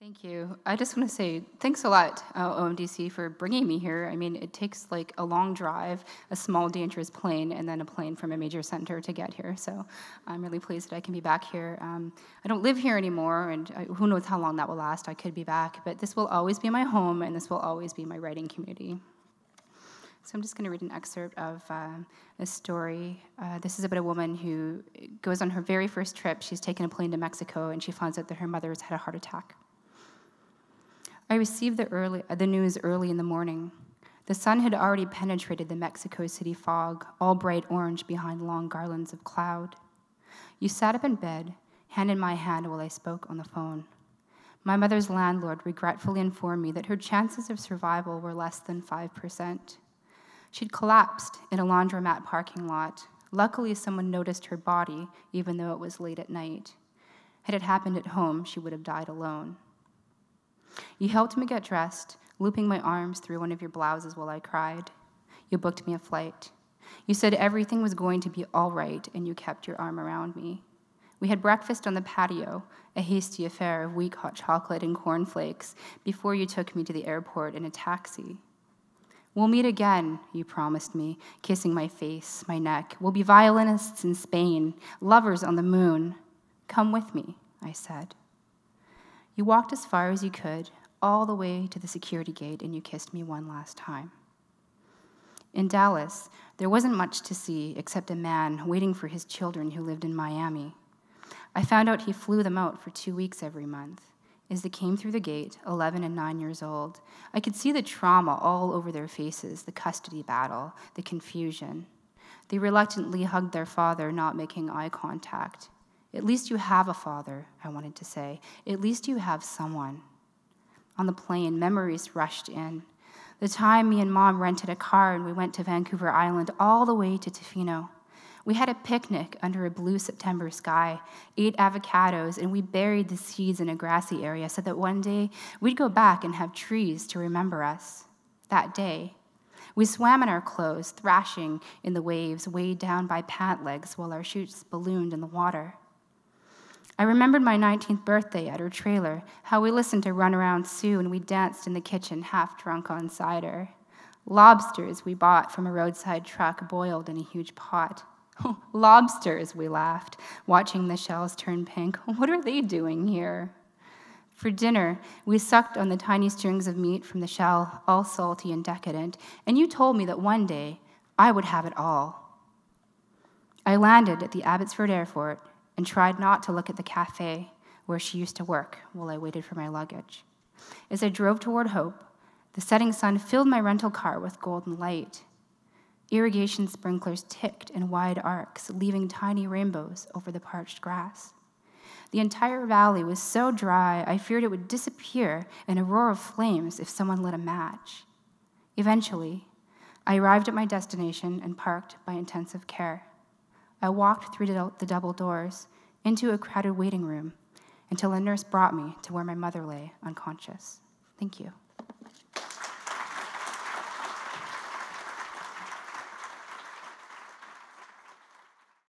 Thank you. I just want to say thanks a lot, OMDC, for bringing me here. I mean, it takes like a long drive, a small dangerous plane, and then a plane from a major center to get here. So I'm really pleased that I can be back here. I don't live here anymore, and who knows how long that will last. I could be back, but this will always be my home, and this will always be my writing community. So I'm just going to read an excerpt of a story. This is about a woman who goes on her very first trip. She's taken a plane to Mexico, and she finds out that her mother has had a heart attack. I received the news early in the morning. The sun had already penetrated the Mexico City fog, all bright orange behind long garlands of cloud. You sat up in bed, hand in my hand while I spoke on the phone. My mother's landlord regretfully informed me that her chances of survival were less than 5%. She'd collapsed in a laundromat parking lot. Luckily, someone noticed her body, even though it was late at night. Had it happened at home, she would have died alone. You helped me get dressed, looping my arms through one of your blouses while I cried. You booked me a flight. You said everything was going to be all right, and you kept your arm around me. We had breakfast on the patio, a hasty affair of weak hot chocolate and cornflakes, before you took me to the airport in a taxi. We'll meet again, you promised me, kissing my face, my neck. We'll be violinists in Spain, lovers on the moon. Come with me, I said. You walked as far as you could, all the way to the security gate, and you kissed me one last time. In Dallas, there wasn't much to see except a man waiting for his children who lived in Miami. I found out he flew them out for 2 weeks every month. As they came through the gate, 11 and 9 years old, I could see the trauma all over their faces, the custody battle, the confusion. They reluctantly hugged their father, not making eye contact. At least you have a father, I wanted to say. At least you have someone. On the plane, memories rushed in. The time me and Mom rented a car and we went to Vancouver Island all the way to Tofino. We had a picnic under a blue September sky, ate avocados, and we buried the seeds in a grassy area so that one day we'd go back and have trees to remember us. That day, we swam in our clothes, thrashing in the waves, weighed down by pant legs while our chutes ballooned in the water. I remembered my 19th birthday at her trailer, how we listened to Run Around Sue and we danced in the kitchen half drunk on cider. Lobsters we bought from a roadside truck boiled in a huge pot. Oh, lobsters, we laughed, watching the shells turn pink. What are they doing here? For dinner, we sucked on the tiny strings of meat from the shell, all salty and decadent, and you told me that one day I would have it all. I landed at the Abbotsford Airport and tried not to look at the cafe where she used to work while I waited for my luggage. As I drove toward Hope, the setting sun filled my rental car with golden light. Irrigation sprinklers ticked in wide arcs, leaving tiny rainbows over the parched grass. The entire valley was so dry, I feared it would disappear in a roar of flames if someone lit a match. Eventually, I arrived at my destination and parked by intensive care. I walked through the double doors into a crowded waiting room until a nurse brought me to where my mother lay unconscious. Thank you.